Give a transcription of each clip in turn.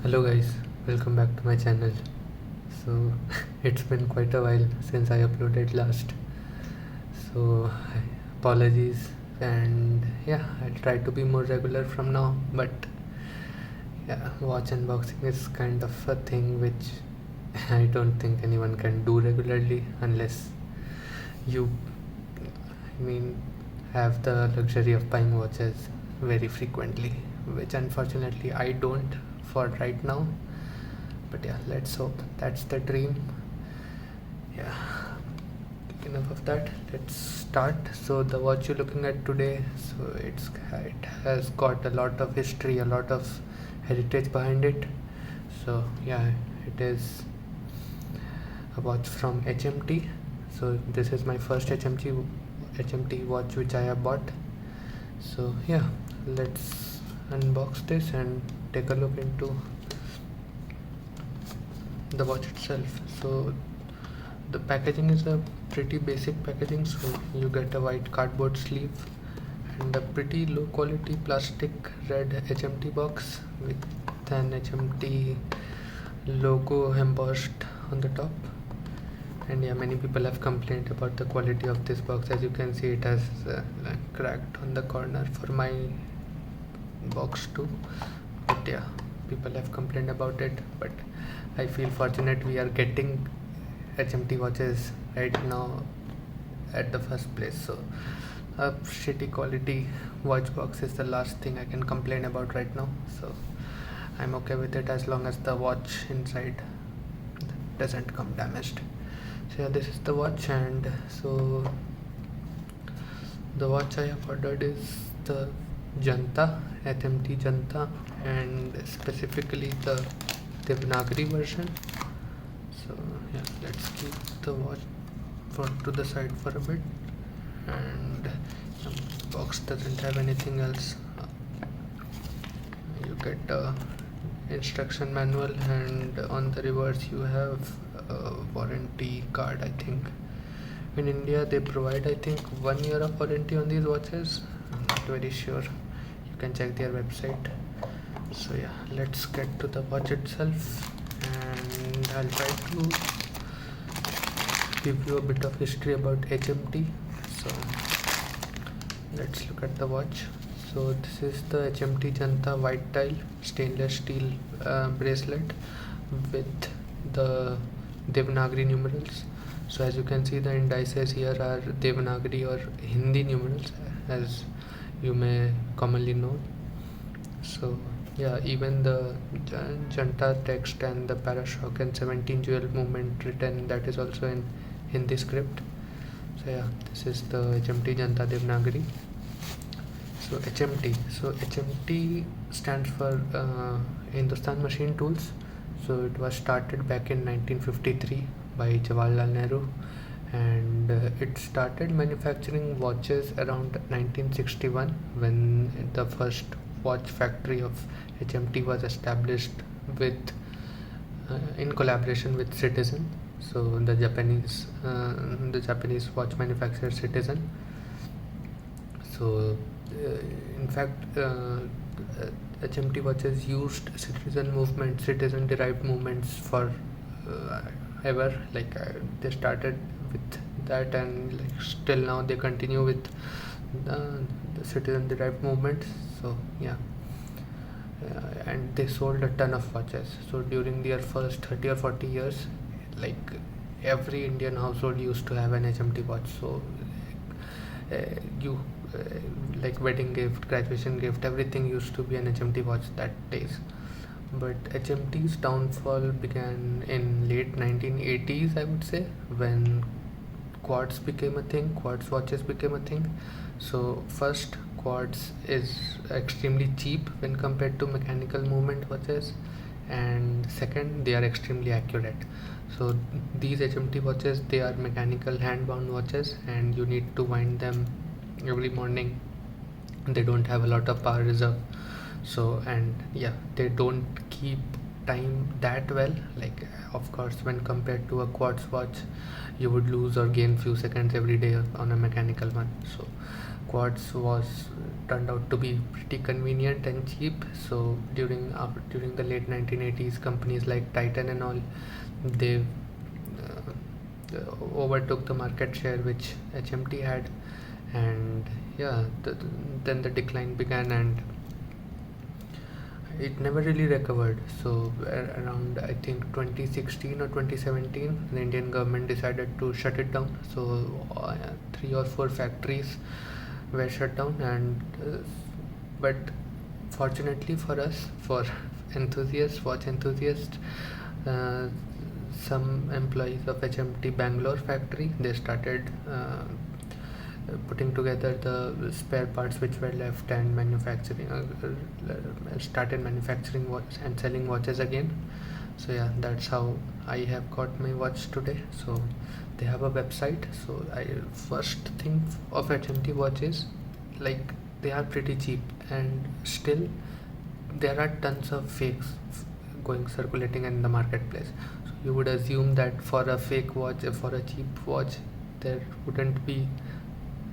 Hello guys, welcome back to my channel. So it's been quite a while since I uploaded last. So apologies, and yeah, I'll try to be more regular from now. But yeah, watch unboxing is kind of a thing which I don't think anyone can do regularly unless you, I mean, have the luxury of buying watches very frequently, which unfortunately I don't for right now. But yeah, let's hope that's the dream. Yeah, enough of that, let's start. So the watch you're looking at today, so it has got a lot of history, a lot of heritage behind it. So yeah, it is a watch from HMT. So this is my first HMT watch which I have bought. So yeah, let's unbox this and take a look into the watch itself. So the packaging is a pretty basic packaging. So you get a white cardboard sleeve and a pretty low quality plastic red HMT box with an HMT logo embossed on the top. And yeah, many people have complained about the quality of this box. As you can see, it has cracked on the corner for my box too. But yeah, people have complained about it, but I feel fortunate we are getting HMT watches right now at the first place. So a shitty quality watch box is the last thing I can complain about right now. So I'm okay with it as long as the watch inside doesn't come damaged. So yeah, this is the watch, and so the watch I have ordered is the Janata, HMT Janata, and specifically the Devnagari version. So yeah, let's keep the watch to the side for a bit. And the box doesn't have anything else. You get a instruction manual, and on the reverse you have a warranty card. I think in India they provide, I think, 1 year of warranty on these watches. I'm not very sure, you can check their website. So yeah, let's get to the watch itself, and I'll try to give you a bit of history about HMT. So let's look at the watch. So this is the HMT Janata white dial stainless steel bracelet with the Devnagari numerals. So as you can see, the indices here are Devnagari or Hindi numerals, as you may commonly know. So yeah, even the Janta text and the parashock and 17 jewel movement written, that is also in Hindi script. So yeah, this is the HMT Janta Devnagari. So HMT stands for Hindustan Machine Tools. So it was started back in 1953 by Jawaharlal Nehru, and it started manufacturing watches around 1961 when the first watch factory of HMT was established with in collaboration with Citizen. So the Japanese watch manufacturer Citizen. So in fact, HMT watches used citizen derived movements for ever. Like they started with that, and like still now they continue with the citizen derived movements. So yeah, and they sold a ton of watches. So during their first 30 or 40 years, like every Indian household used to have an HMT watch. So you like wedding gift, graduation gift, everything used to be an HMT watch that days. But HMT's downfall began in late 1980s, I would say, when quartz became a thing, quartz watches became a thing. So first, quartz is extremely cheap when compared to mechanical movement watches, and second, they are extremely accurate. So these HMT watches, they are mechanical hand bound watches, and you need to wind them every morning. They don't have a lot of power reserve. So, and yeah, they don't keep time that well. Like of course, when compared to a quartz watch, you would lose or gain few seconds every day on a mechanical one. So Quartz was turned out to be pretty convenient and cheap. So during the late 1980s, companies like Titan and all, they overtook the market share which HMT had, and yeah, then the decline began and it never really recovered. So around I think 2016 or 2017, the Indian government decided to shut it down. So 3 or 4 factories were shut down, and but fortunately for us, for watch enthusiasts, uh, some employees of HMT Bangalore factory, they started putting together the spare parts which were left and started manufacturing watch and selling watches again. So yeah, that's how I have got my watch today. So they have a website. So I first think of HMT watches, like, they are pretty cheap, and still there are tons of fakes circulating in the marketplace. So you would assume that for a fake watch, for a cheap watch, there wouldn't be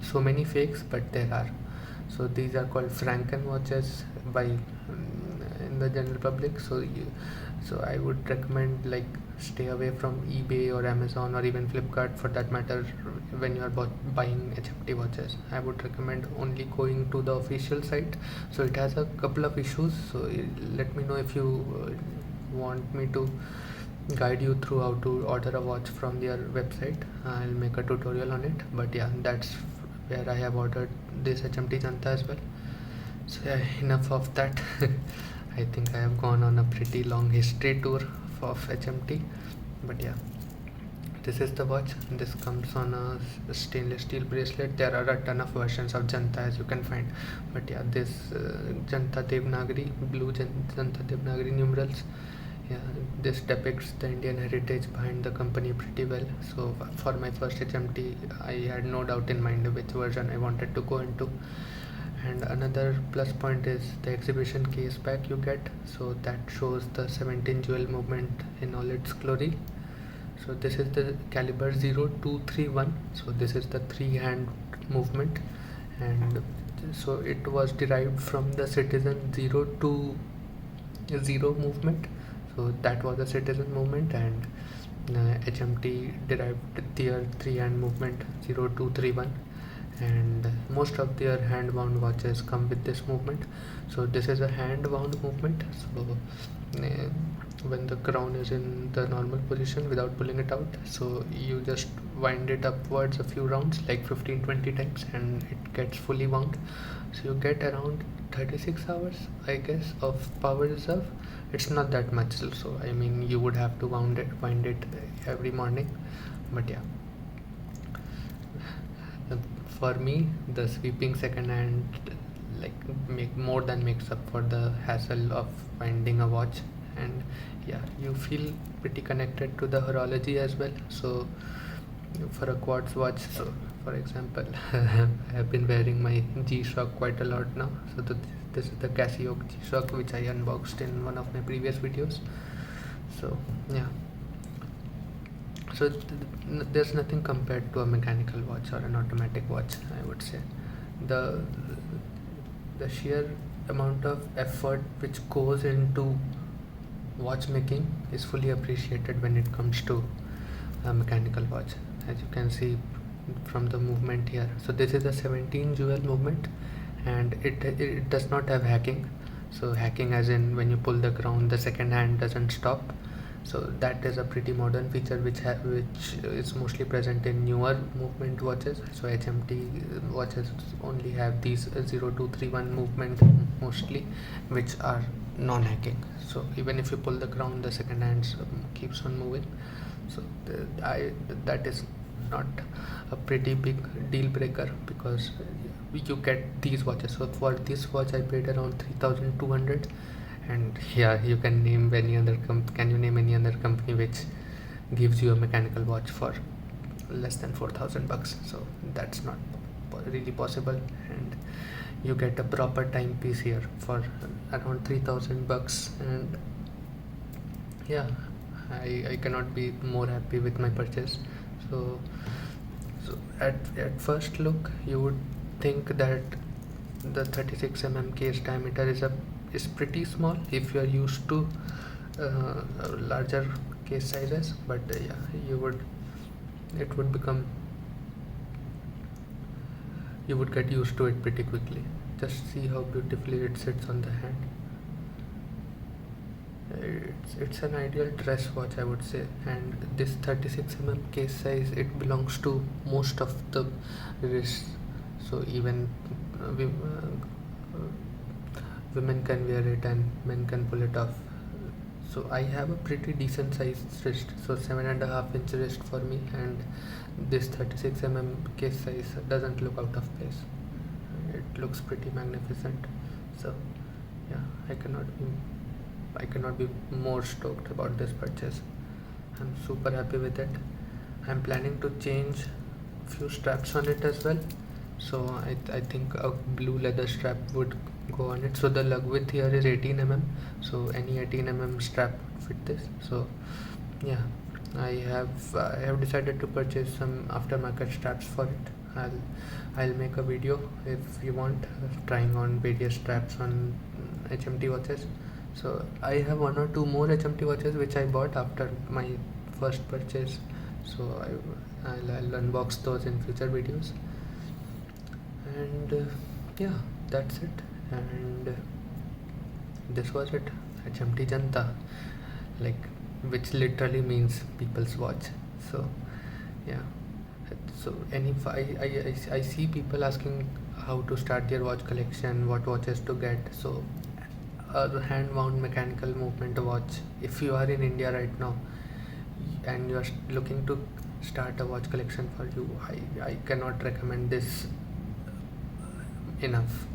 so many fakes, but there are. So these are called Franken watches by in the general public. So I would recommend, like, stay away from eBay or Amazon or even Flipkart for that matter when you are buying HMT watches. I would recommend only going to the official site. So it has a couple of issues, so let me know if you want me to guide you through how to order a watch from their website. I'll make a tutorial on it, but yeah, that's where I have ordered this HMT Janata as well. So yeah, enough of that. I think I have gone on a pretty long history tour of HMT, but yeah, this is the watch. This comes on a stainless steel bracelet. There are a ton of versions of Janata, as you can find, but yeah, this Janata Devnagari, blue Janata Devnagari numerals. Yeah, this depicts the Indian heritage behind the company pretty well. So for my first HMT, I had no doubt in mind which version I wanted to go into. And another plus point is the exhibition case back you get. So that shows the 17 jewel movement in all its glory. So this is the caliber 0231. So this is the 3-hand movement, and so it was derived from the citizen 020 movement. So that was a citizen movement, and HMT derived their 3-hand movement 0231, and most of their hand wound watches come with this movement. So this is a hand wound movement. So when the crown is in the normal position without pulling it out, so you just wind it upwards a few rounds, like 15-20 times, and it gets fully wound. So you get around 36 hours, I guess, of power reserve. It's not that much, so I mean, you would have to wind it every morning, but yeah, for me, the sweeping second hand, like, more than makes up for the hassle of finding a watch. And yeah, you feel pretty connected to the horology as well. So for a Quartz watch, so for example, I have been wearing my G-Shock quite a lot now. So this is the Casio G-Shock, which I unboxed in one of my previous videos. So yeah, so there's nothing compared to a mechanical watch or an automatic watch, I would say. The sheer amount of effort which goes into watchmaking is fully appreciated when it comes to a mechanical watch, as you can see from the movement here. So this is a 17 jewel movement, and it does not have hacking. So hacking as in when you pull the crown, the second hand doesn't stop. So that is a pretty modern feature which is mostly present in newer movement watches. So HMT watches only have these 0231 movement mostly, which are non-hacking. So even if you pull the crown, the second hand keeps on moving. So that is not a pretty big deal breaker, because you get these watches. So for this watch I paid around 3,200, and yeah, you can name any other can you name any other company which gives you a mechanical watch for less than 4,000 bucks? So that's not really possible, and you get a proper timepiece here for around 3,000 bucks, and yeah, I cannot be more happy with my purchase. So at first look, you would think that the 36 case diameter is pretty small if you are used to larger case sizes, but yeah, you would get used to it pretty quickly. Just see how beautifully it sits on the hand. It's an ideal dress watch, I would say, and this 36 case size, it belongs to most of the wrists, so even women can wear it and men can pull it off. So I have a pretty decent sized wrist, so 7.5 inch wrist for me, and this 36 case size doesn't look out of place. It looks pretty magnificent. So yeah, I cannot be more stoked about this purchase. I'm super happy with it. I'm planning to change few straps on it as well, so I think a blue leather strap would go on it. So the lug width here is 18 so any 18 strap would fit this. So yeah, I have decided to purchase some aftermarket straps for it. I'll make a video if you want, trying on various straps on HMT watches. So I have 1 or 2 more HMT watches which I bought after my first purchase, so I'll unbox those in future videos. And yeah, that's it. And this was it. HMT Janata, like, which literally means people's watch. So yeah, so I see people asking how to start their watch collection, what watches to get. So a hand wound mechanical movement watch, if you are in India right now and you are looking to start a watch collection for you, I cannot recommend this enough.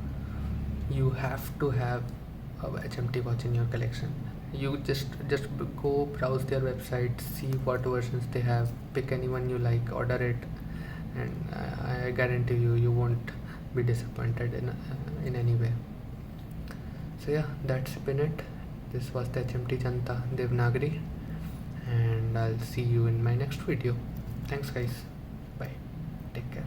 You have to have a HMT watch in your collection. You just go browse their website, see what versions they have, pick anyone you like, order it, and I guarantee you won't be disappointed in any way. So yeah, that's been it. This was the HMT Janata Devnagari, and I'll see you in my next video. Thanks guys. Bye. Take care.